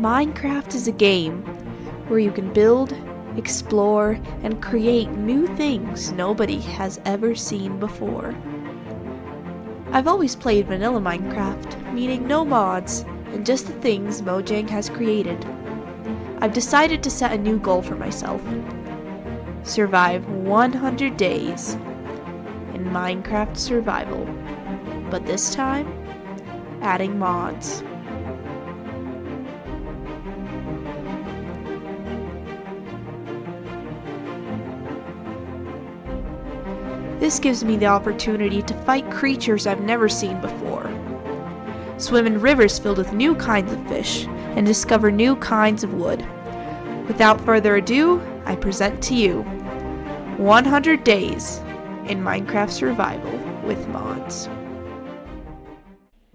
Minecraft is a game where you can build, explore, and create new things nobody has ever seen before. I've always played vanilla Minecraft, meaning no mods, and just the things Mojang has created. I've decided to set a new goal for myself. Survive 100 days in Minecraft survival, but this time, adding mods. This gives me the opportunity to fight creatures I've never seen before, swim in rivers filled with new kinds of fish, and discover new kinds of wood. Without further ado, I present to you 100 Days in Minecraft Survival with mods.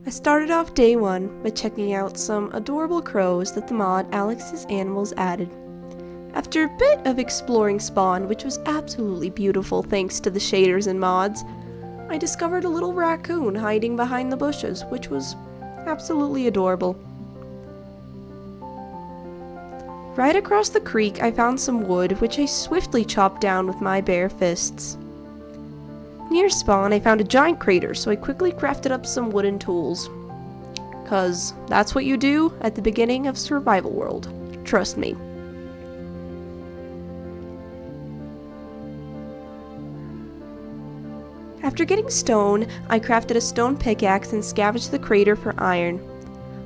I started off day 1 by checking out some adorable crows that the mod Alex's Animals added. After a bit of exploring Spawn, which was absolutely beautiful thanks to the shaders and mods, I discovered a little raccoon hiding behind the bushes, which was absolutely adorable. Right across the creek I found some wood, which I swiftly chopped down with my bare fists. Near Spawn I found a giant crater, so I quickly crafted up some wooden tools. 'Cause that's what you do at the beginning of Survival World. Trust me. After getting stone, I crafted a stone pickaxe and scavenged the crater for iron.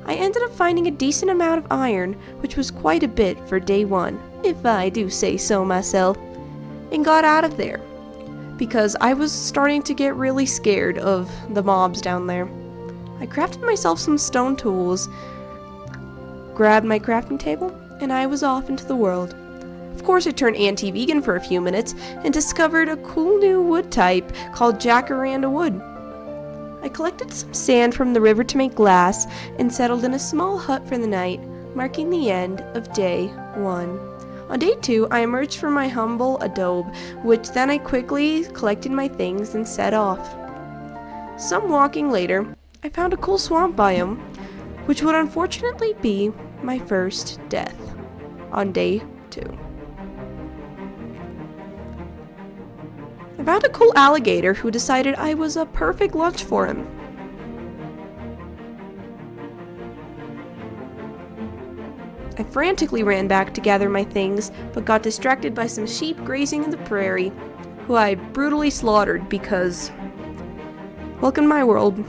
I ended up finding a decent amount of iron, which was quite a bit for day 1, if I do say so myself, and got out of there, because I was starting to get really scared of the mobs down there. I crafted myself some stone tools, grabbed my crafting table, and I was off into the world. Of course, I turned anti-vegan for a few minutes and discovered a cool new wood type called jacaranda wood. I collected some sand from the river to make glass and settled in a small hut for the night, marking the end of day 1. On day 2, I emerged from my humble adobe, which then I quickly collected my things and set off. Some walking later, I found a cool swamp biome, which would unfortunately be my first death on day 2. I found a cool alligator who decided I was a perfect lunch for him. I frantically ran back to gather my things, but got distracted by some sheep grazing in the prairie, who I brutally slaughtered because, welcome to my world.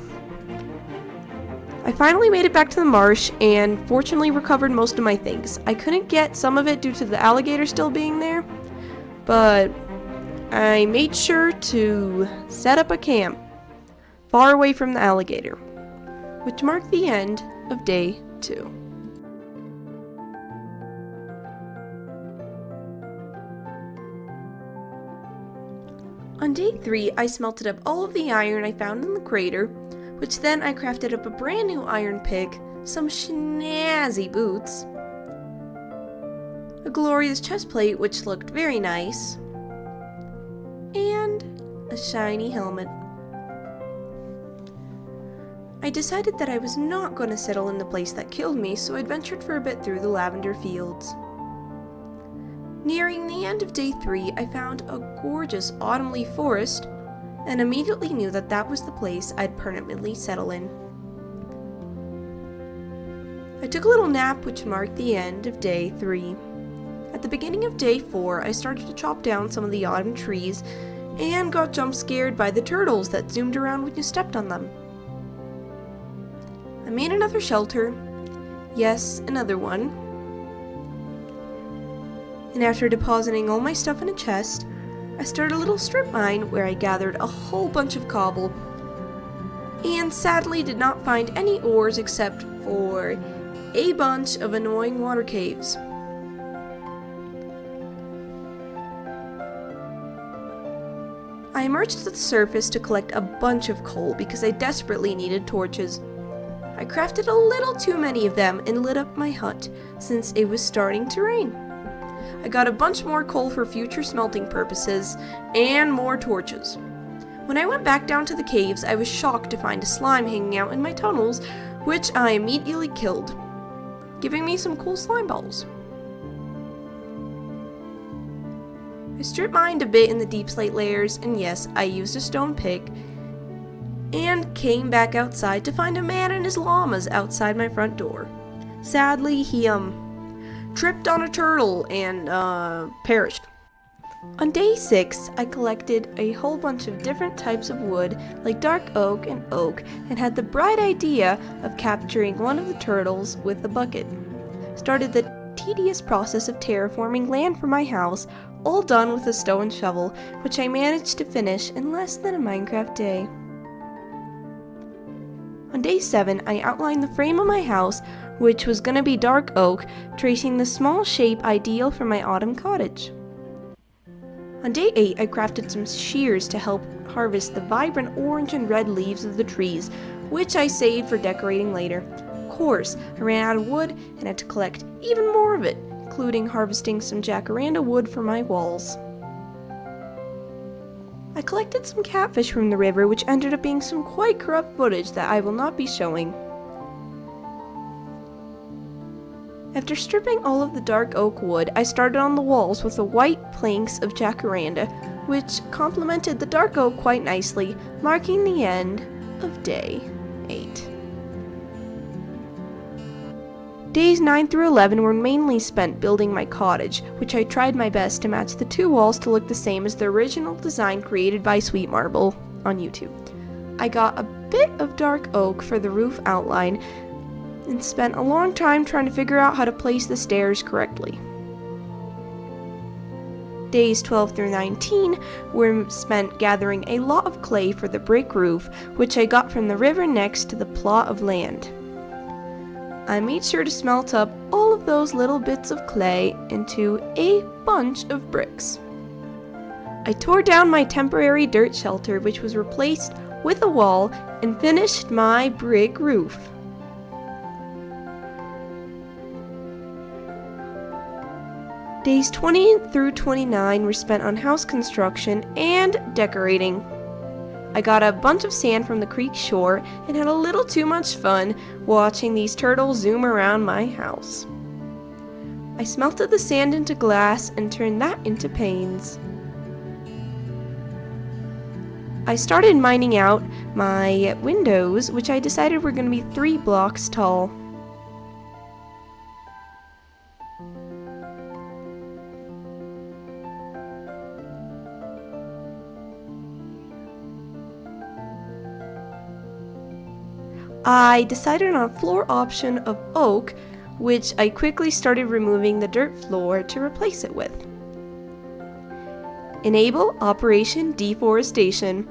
I finally made it back to the marsh and fortunately recovered most of my things. I couldn't get some of it due to the alligator still being there, but I made sure to set up a camp far away from the alligator, which marked the end of day 2. On day 3, I smelted up all of the iron I found in the crater, which then I crafted up a brand new iron pick, some snazzy boots, a glorious chest plate which looked very nice, and a shiny helmet. I decided that I was not going to settle in the place that killed me, so I adventured for a bit through the lavender fields. Nearing the end of day 3, I found a gorgeous autumn leaf forest, and immediately knew that that was the place I'd permanently settle in. I took a little nap, which marked the end of day 3. At the beginning of day 4, I started to chop down some of the autumn trees and got jump scared by the turtles that zoomed around when you stepped on them. I made another shelter. Yes, another one. And after depositing all my stuff in a chest, I started a little strip mine where I gathered a whole bunch of cobble and sadly did not find any ores except for a bunch of annoying water caves. I emerged to the surface to collect a bunch of coal because I desperately needed torches. I crafted a little too many of them and lit up my hut since it was starting to rain. I got a bunch more coal for future smelting purposes and more torches. When I went back down to the caves, I was shocked to find a slime hanging out in my tunnels, which I immediately killed. giving me some cool slime balls. I strip mined a bit in the deep slate layers, and yes, I used a stone pick, and came back outside to find a man and his llamas outside my front door. Sadly, he tripped on a turtle and perished. On day 6, I collected a whole bunch of different types of wood, like dark oak and oak, and had the bright idea of capturing one of the turtles with a bucket. Started the tedious process of terraforming land for my house, all done with a stone shovel, which I managed to finish in less than a Minecraft day. On day 7, I outlined the frame of my house, which was gonna be dark oak, tracing the small shape ideal for my autumn cottage. On day 8, I crafted some shears to help harvest the vibrant orange and red leaves of the trees, which I saved for decorating later. Of course, I ran out of wood and had to collect even more of it, including harvesting some jacaranda wood for my walls. I collected some catfish from the river, which ended up being some quite corrupt footage that I will not be showing. After stripping all of the dark oak wood, I started on the walls with the white planks of jacaranda, which complemented the dark oak quite nicely, marking the end of day 8. Days 9 through 11 were mainly spent building my cottage, which I tried my best to match the 2 walls to look the same as the original design created by Sweet Marble on YouTube. I got a bit of dark oak for the roof outline, and spent a long time trying to figure out how to place the stairs correctly. Days 12 through 19 were spent gathering a lot of clay for the brick roof, which I got from the river next to the plot of land. I made sure to smelt up all of those little bits of clay into a bunch of bricks. I tore down my temporary dirt shelter, which was replaced with a wall, and finished my brick roof. Days 20 through 29 were spent on house construction and decorating. I got a bunch of sand from the creek shore and had a little too much fun watching these turtles zoom around my house. I smelted the sand into glass and turned that into panes. I started mining out my windows, which I decided were going to be 3 blocks tall. I decided on a floor option of oak, which I quickly started removing the dirt floor to replace it with. Enable Operation Deforestation.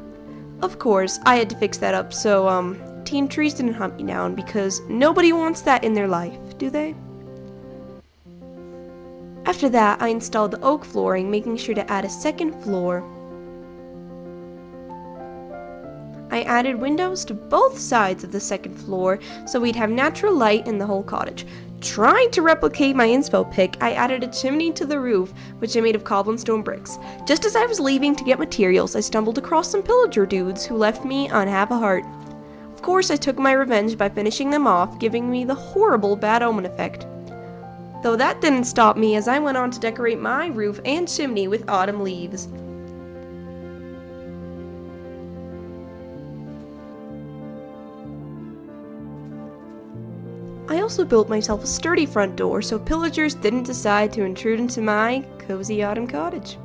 Of course, I had to fix that up so Team Trees didn't hunt me down, because nobody wants that in their life, do they? After that, I installed the oak flooring, making sure to add a second floor. I added windows to both sides of the second floor so we'd have natural light in the whole cottage. Trying to replicate my inspo pick, I added a chimney to the roof, which I made of cobblestone bricks. Just as I was leaving to get materials, I stumbled across some pillager dudes who left me on half a heart. Of course, I took my revenge by finishing them off, giving me the horrible bad omen effect. Though that didn't stop me, as I went on to decorate my roof and chimney with autumn leaves. I also built myself a sturdy front door so pillagers didn't decide to intrude into my cozy autumn cottage.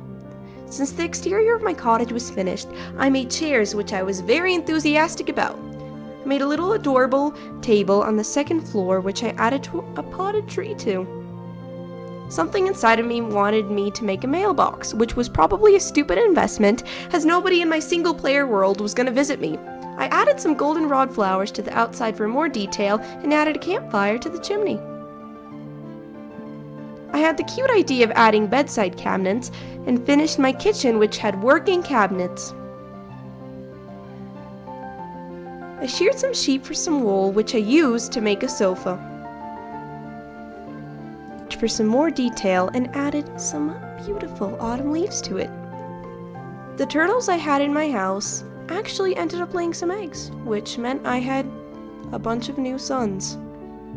Since the exterior of my cottage was finished, I made chairs, which I was very enthusiastic about. I made a little adorable table on the second floor, which I added to a potted tree to. Something inside of me wanted me to make a mailbox, which was probably a stupid investment, as nobody in my single-player world was going to visit me. I added some goldenrod flowers to the outside for more detail and added a campfire to the chimney. I had the cute idea of adding bedside cabinets and finished my kitchen, which had working cabinets. I sheared some sheep for some wool, which I used to make a sofa. For some more detail and added some beautiful autumn leaves to it. The turtles I had in my house actually ended up laying some eggs, which meant I had a bunch of new sons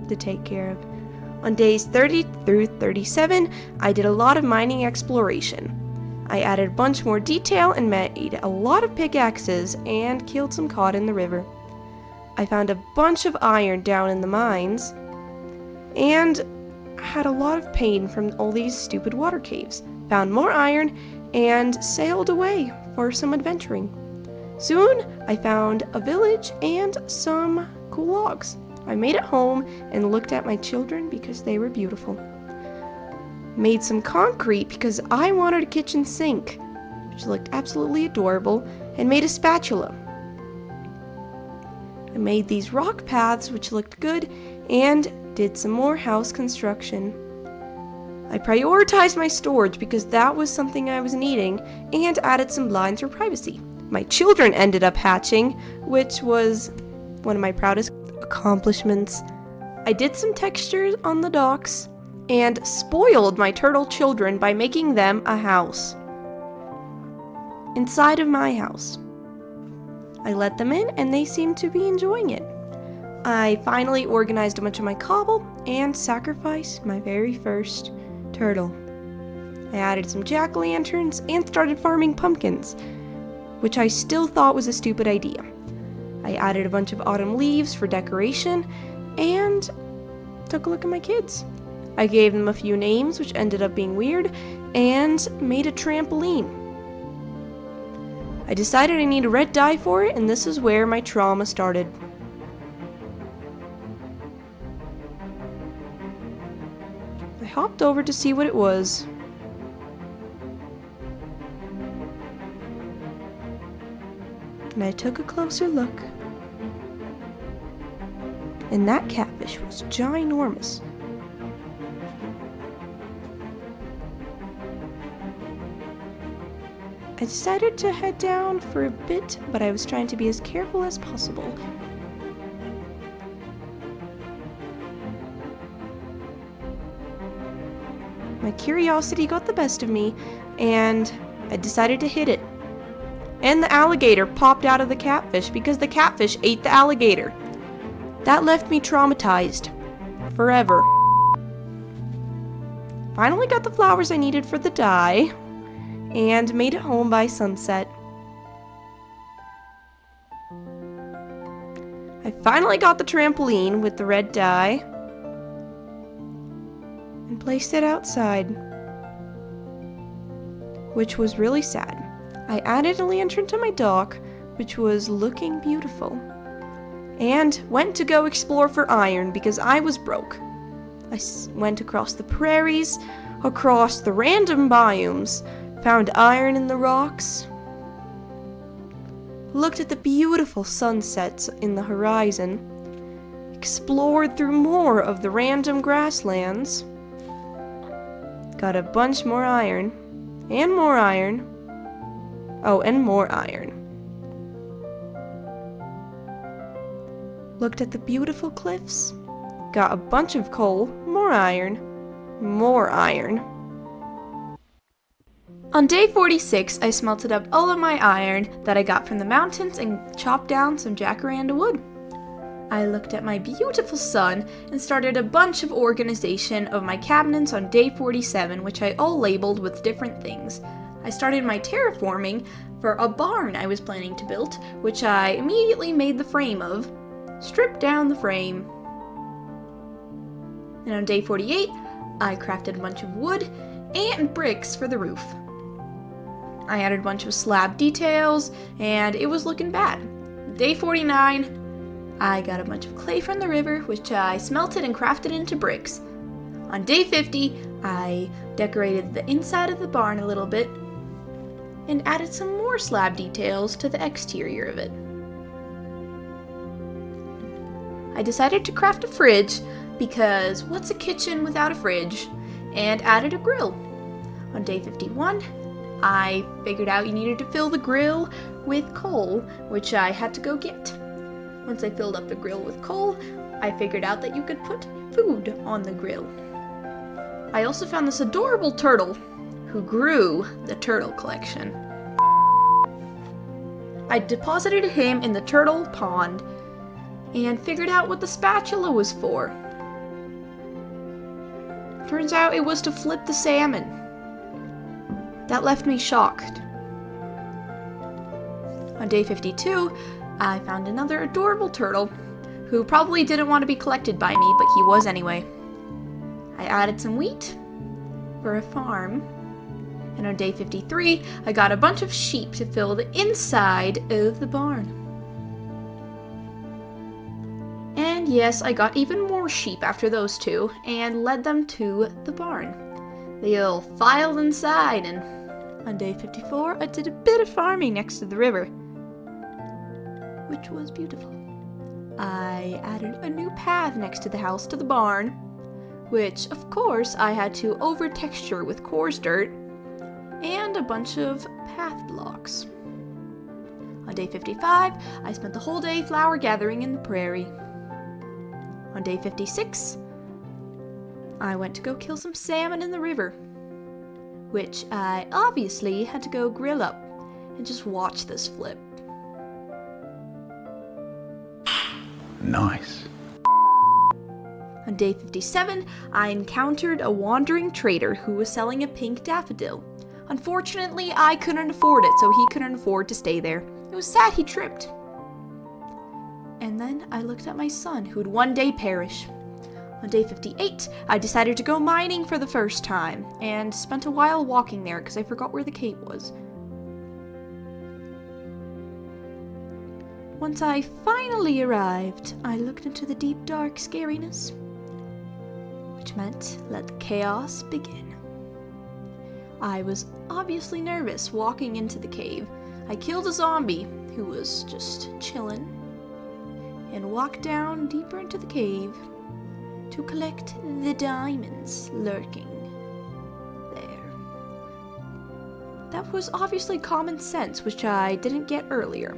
to take care of. On days 30 through 37, I did a lot of mining exploration. I added a bunch more detail and made a lot of pickaxes and killed some cod in the river. I found a bunch of iron down in the mines and had a lot of pain from all these stupid water caves. Found more iron and sailed away for some adventuring. Soon, I found a village and some cool logs. I made it home and looked at my children because they were beautiful. Made some concrete because I wanted a kitchen sink, which looked absolutely adorable, and made a spatula. I made these rock paths which looked good and did some more house construction. I prioritized my storage because that was something I was needing and added some blinds for privacy. My children ended up hatching, which was one of my proudest accomplishments. I did some textures on the docks and spoiled my turtle children by making them a house inside of my house. I let them in and they seemed to be enjoying it. I finally organized a bunch of my cobble and sacrificed my very first turtle. I added some jack-o'-lanterns and started farming pumpkins, which I still thought was a stupid idea. I added a bunch of autumn leaves for decoration and took a look at my kids. I gave them a few names, which ended up being weird, and made a trampoline. I decided I need a red dye for it, and this is where my trauma started. I hopped over to see what it was. And I took a closer look. And that catfish was ginormous. I decided to head down for a bit, but I was trying to be as careful as possible. My curiosity got the best of me, and I decided to hit it. And the alligator popped out of the catfish because the catfish ate the alligator. That left me traumatized. Forever. Finally got the flowers I needed for the dye, and made it home by sunset. I finally got the trampoline with the red dye and placed it outside, which was really sad. I added a lantern to my dock, which was looking beautiful, and went to go explore for iron because I was broke. I went across the prairies, across the random biomes, found iron in the rocks, looked at the beautiful sunsets in the horizon, explored through more of the random grasslands, got a bunch more iron, and more iron, and more iron. Looked at the beautiful cliffs, got a bunch of coal, more iron, more iron. On day 46, I smelted up all of my iron that I got from the mountains and chopped down some jacaranda wood. I looked at my beautiful sun and started a bunch of organization of my cabinets on day 47, which I all labeled with different things. I started my terraforming for a barn I was planning to build, which I immediately made the frame of, stripped down the frame. And on day 48, I crafted a bunch of wood and bricks for the roof. I added a bunch of slab details, and it was looking bad. Day 49, I got a bunch of clay from the river, which I smelted and crafted into bricks. On day 50, I decorated the inside of the barn a little bit, and added some more slab details to the exterior of it. I decided to craft a fridge, because what's a kitchen without a fridge? And added a grill. On day 51, I figured out you needed to fill the grill with coal, which I had to go get. Once I filled up the grill with coal, I figured out that you could put food on the grill. I also found this adorable turtle who grew the turtle collection. I deposited him in the turtle pond and figured out what the spatula was for. Turns out it was to flip the salmon. That left me shocked. On day 52, I found another adorable turtle who probably didn't want to be collected by me, but he was anyway. I added some wheat for a farm, and on day 53, I got a bunch of sheep to fill the inside of the barn. And yes, I got even more sheep after those two, and led them to the barn. They all filed inside, and on day 54, I did a bit of farming next to the river, which was beautiful. I added a new path next to the house to the barn, which, of course, I had to over-texture with coarse dirt, and a bunch of path blocks. On day 55, I spent the whole day flower gathering in the prairie. On day 56, I went to go kill some salmon in the river, which I obviously had to go grill up and just watch this flip. Nice. On day 57, I encountered a wandering trader who was selling a pink daffodil. Unfortunately, I couldn't afford it, so he couldn't afford to stay there. It was sad he tripped. And then I looked at my son, who would one day perish. On day 58, I decided to go mining for the first time, and spent a while walking there because I forgot where the cave was. Once I finally arrived, I looked into the deep, dark scariness, which meant let the chaos begin. I was obviously nervous walking into the cave. I killed a zombie who was just chillin', and walked down deeper into the cave to collect the diamonds lurking there. That was obviously common sense, which I didn't get earlier.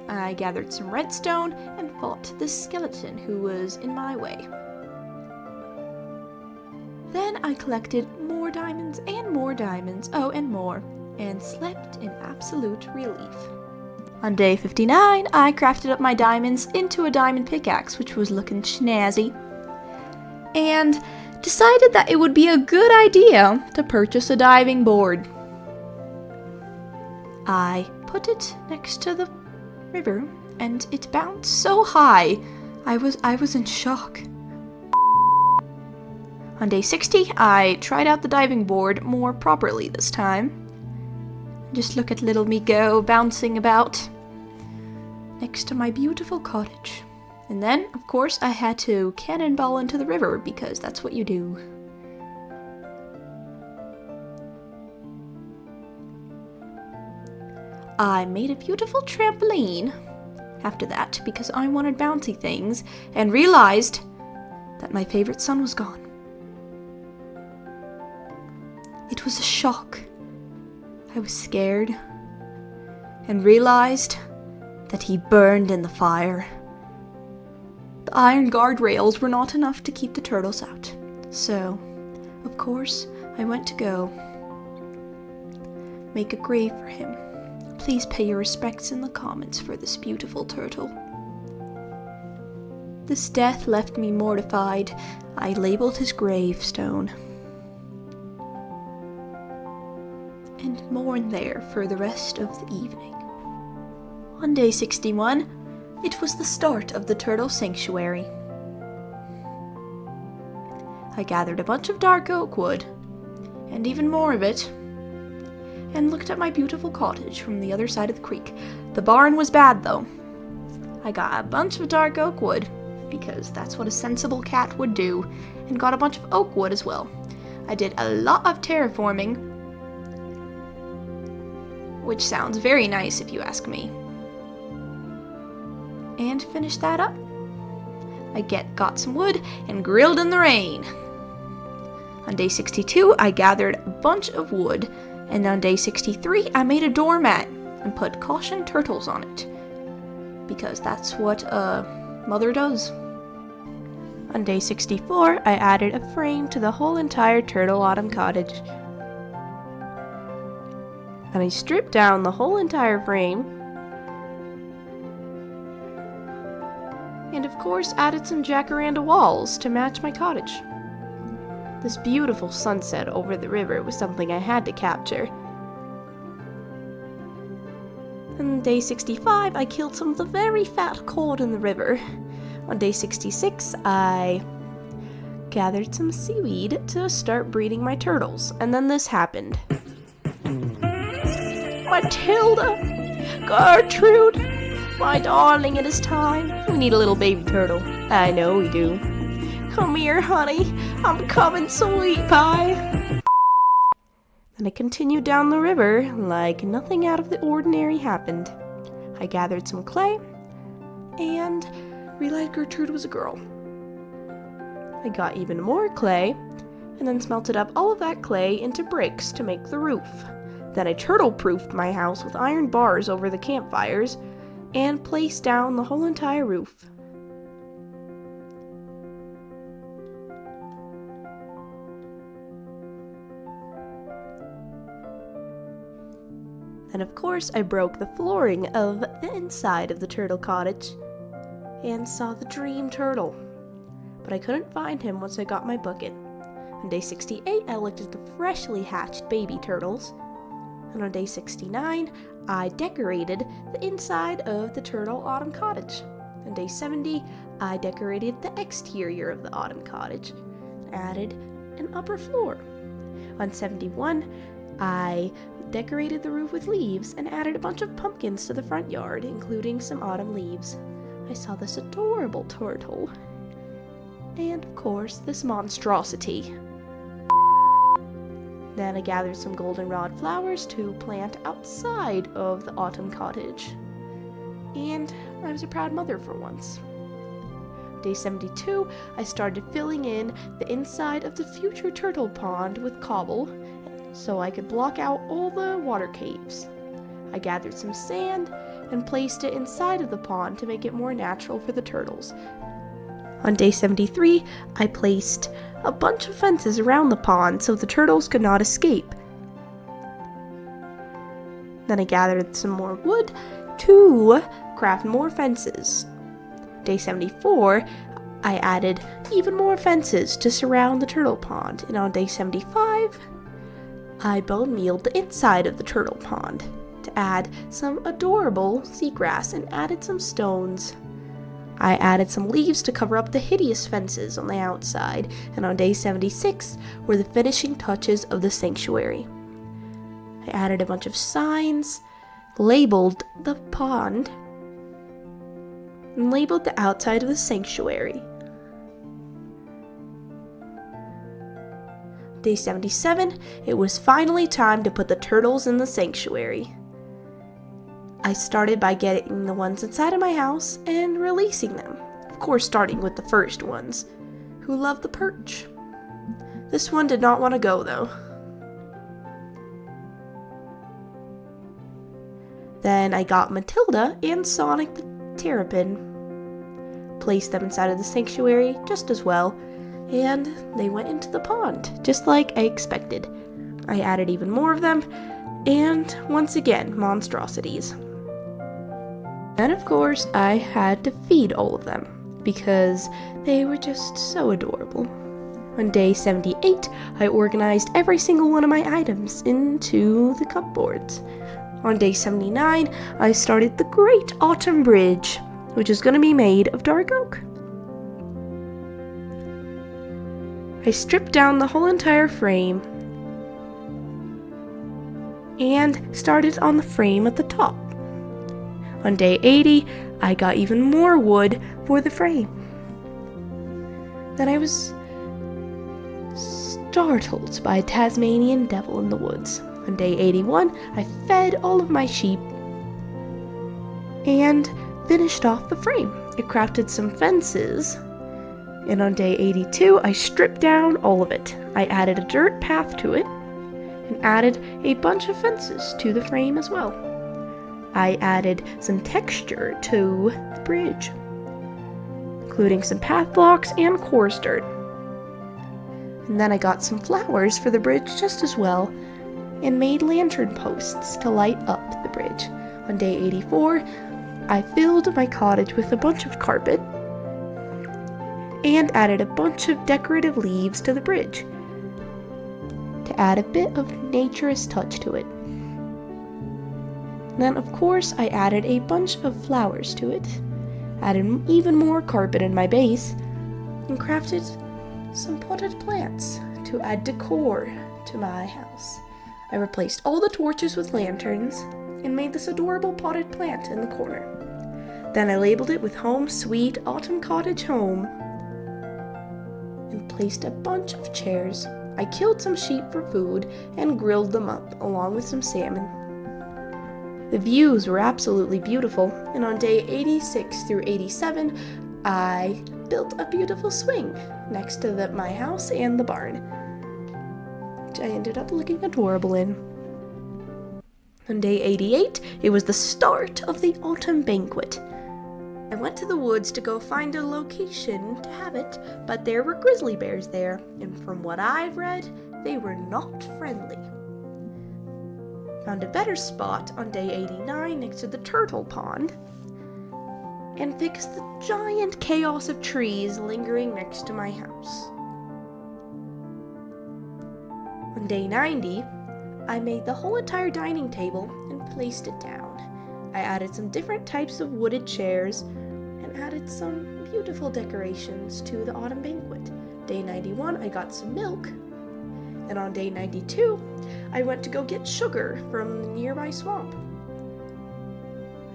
I gathered some redstone and fought the skeleton who was in my way. Then I collected more diamonds, oh, and more, and slept in absolute relief. On day 59, I crafted up my diamonds into a diamond pickaxe, which was looking snazzy, and decided that it would be a good idea to purchase a diving board. I put it next to the river, and it bounced so high, I was in shock. On day 60, I tried out the diving board more properly this time. Just look at little me go, bouncing about next to my beautiful cottage. And then, of course, I had to cannonball into the river, because that's what you do. I made a beautiful trampoline after that, because I wanted bouncy things, and realized that my favorite son was gone. It was a shock. I was scared, and realized that he burned in the fire. The iron guardrails were not enough to keep the turtles out, so, of course, I went to go make a grave for him. Please pay your respects in the comments for this beautiful turtle. This death left me mortified. I labeled his gravestone and mourned there for the rest of the evening. On day 61, it was the start of the turtle sanctuary. I gathered a bunch of dark oak wood, and even more of it, and looked at my beautiful cottage from the other side of the creek. The barn was bad, though. I got a bunch of dark oak wood, because that's what a sensible cat would do, and got a bunch of oak wood as well. I did a lot of terraforming, which sounds very nice if you ask me. And finished that up. I got some wood and grilled in the rain. On day 62, I gathered a bunch of wood, and on day 63, I made a doormat and put caution turtles on it, because that's what a mother does. On day 64, I added a frame to the whole entire Turtle Autumn cottage. And I stripped down the whole entire frame, and of course added some jacaranda walls to match my cottage. This beautiful sunset over the river was something I had to capture. On day 65, I killed some of the very fat cod in the river. On day 66, I gathered some seaweed to start breeding my turtles, and then this happened. Matilda! Gertrude! My darling, it is time. We need a little baby turtle. I know we do. Come here, honey. I'm coming, sweet pie. Then I continued down the river like nothing out of the ordinary happened. I gathered some clay and realized Gertrude was a girl. I got even more clay and then smelted up all of that clay into bricks to make the roof. Then I turtle-proofed my house with iron bars over the campfires and placed down the whole entire roof. And of course, I broke the flooring of the inside of the turtle cottage and saw the dream turtle. But I couldn't find him once I got my bucket. On day 68, I looked at the freshly hatched baby turtles. And on day 69, I decorated the inside of the turtle autumn cottage. On day 70, I decorated the exterior of the autumn cottage and added an upper floor. On 71, I decorated the roof with leaves and added a bunch of pumpkins to the front yard, including some autumn leaves. I saw this adorable turtle. And of course, this monstrosity. Then I gathered some goldenrod flowers to plant outside of the autumn cottage. And I was a proud mother for once. Day 72, I started filling in the inside of the future turtle pond with cobble so I could block out all the water caves. I gathered some sand and placed it inside of the pond to make it more natural for the turtles. On day 73, I placed a bunch of fences around the pond so the turtles could not escape. Then I gathered some more wood to craft more fences. Day 74, I added even more fences to surround the turtle pond. And on day 75, I bone mealed the inside of the turtle pond to add some adorable seagrass and added some stones. I added some leaves to cover up the hideous fences on the outside, and on day 76 were the finishing touches of the sanctuary. I added a bunch of signs, labeled the pond, and labeled the outside of the sanctuary. Day 77, it was finally time to put the turtles in the sanctuary. I started by getting the ones inside of my house and releasing them. Of course, starting with the first ones, who loved the perch. This one did not want to go, though. Then I got Matilda and Sonic the Terrapin, placed them inside of the sanctuary just as well, and they went into the pond, just like I expected. I added even more of them, and once again, monstrosities. And of course, I had to feed all of them, because they were just so adorable. On day 78, I organized every single one of my items into the cupboards. On day 79, I started the Great Autumn Bridge, which is going to be made of dark oak. I stripped down the whole entire frame and started on the frame at the top. On day 80, I got even more wood for the frame. Then I was startled by a Tasmanian devil in the woods. On day 81, I fed all of my sheep and finished off the frame. I crafted some fences, and on day 82, I stripped down all of it. I added a dirt path to it and added a bunch of fences to the frame as well. I added some texture to the bridge, including some path blocks and coarse dirt. And then I got some flowers for the bridge just as well, and made lantern posts to light up the bridge. On day 84, I filled my cottage with a bunch of carpet and added a bunch of decorative leaves to the bridge. to add a bit of naturist touch to it. Then, of course, I added a bunch of flowers to it, added even more carpet in my base, and crafted some potted plants to add decor to my house. I replaced all the torches with lanterns and made this adorable potted plant in the corner. Then I labeled it with Home Sweet Autumn Cottage Home and placed a bunch of chairs. I killed some sheep for food and grilled them up along with some salmon. The views were absolutely beautiful, and on day 86 through 87, I built a beautiful swing next to my house and the barn, which I ended up looking adorable in. On day 88, it was the start of the autumn banquet. I went to the woods to go find a location to have it, but there were grizzly bears there, and from what I've read, they were not friendly. Found a better spot on day 89 next to the turtle pond, and fixed the giant chaos of trees lingering next to my house. On day 90, I made the whole entire dining table and placed it down. I added some different types of wooded chairs and added some beautiful decorations to the autumn banquet. Day 91, I got some milk, and on day 92, I went to go get sugar from the nearby swamp.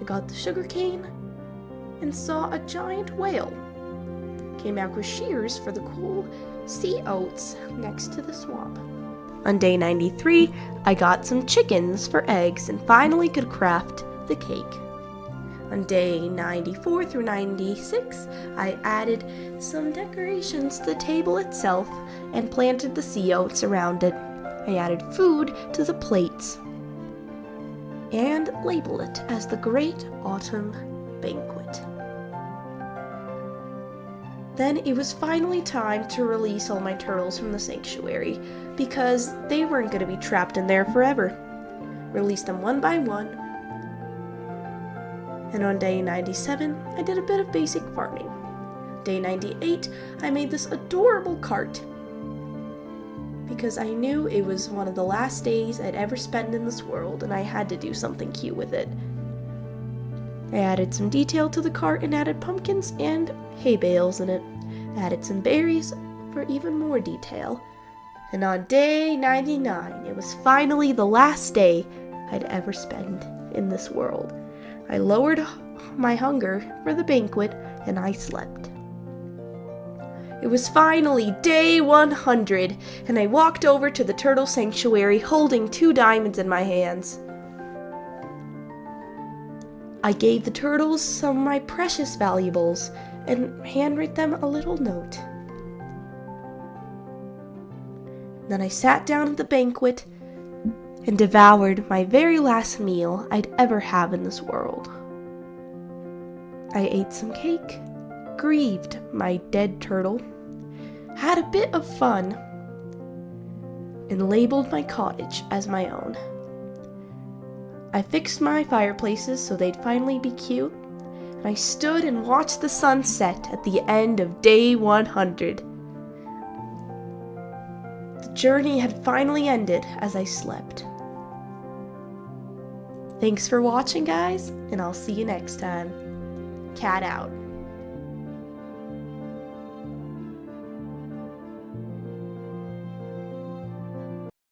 I got the sugar cane and saw a giant whale. Came out with shears for the cool sea oats next to the swamp. On day 93, I got some chickens for eggs and finally could craft the cake. On day 94 through 96, I added some decorations to the table itself and planted the sea oats around it. I added food to the plates and labeled it as the Great Autumn Banquet. Then it was finally time to release all my turtles from the sanctuary because they weren't going to be trapped in there forever. Released them one by one. And on day 97, I did a bit of basic farming. Day 98, I made this adorable cart because I knew it was one of the last days I'd ever spend in this world and I had to do something cute with it. I added some detail to the cart and added pumpkins and hay bales in it. Added some berries for even more detail. And on day 99, it was finally the last day I'd ever spend in this world. I lowered my hunger for the banquet and I slept. It was finally day 100, and I walked over to the turtle sanctuary holding 2 diamonds in my hands. I gave the turtles some of my precious valuables and handwrote them a little note. Then I sat down at the banquet and devoured my very last meal I'd ever have in this world. I ate some cake, grieved my dead turtle, had a bit of fun, and labeled my cottage as my own. I fixed my fireplaces so they'd finally be cute, and I stood and watched the sun set at the end of day 100. The journey had finally ended as I slept. Thanks for watching, guys, and I'll see you next time. Cat out.